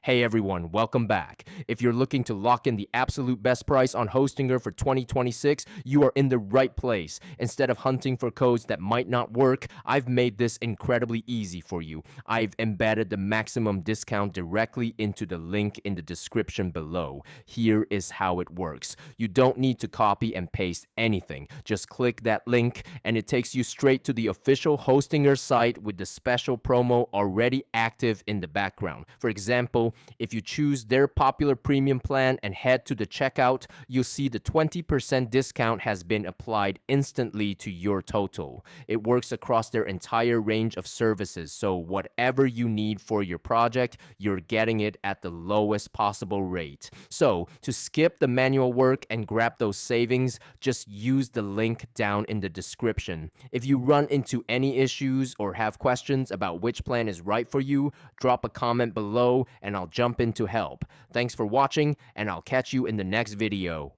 Hey everyone, welcome back. If you're looking to lock in the absolute best price on Hostinger for 2026, you are in the right place. Instead of hunting for codes that might not work, I've made this incredibly easy for you. I've embedded the maximum discount directly into the link in the description below. Here is how it works. You don't need to copy and paste anything. Just click that link and it takes you straight to the official Hostinger site with the special promo already active in the background. For example, if you choose their popular premium plan and head to the checkout, you'll see the 20% discount has been applied instantly to your total. It works across their entire range of services, so whatever you need for your project, you're getting it at the lowest possible rate. So, to skip the manual work and grab those savings, just use the link down in the description. If you run into any issues or have questions about which plan is right for you, drop a comment below and I'll jump in to help. Thanks for watching, and I'll catch you in the next video.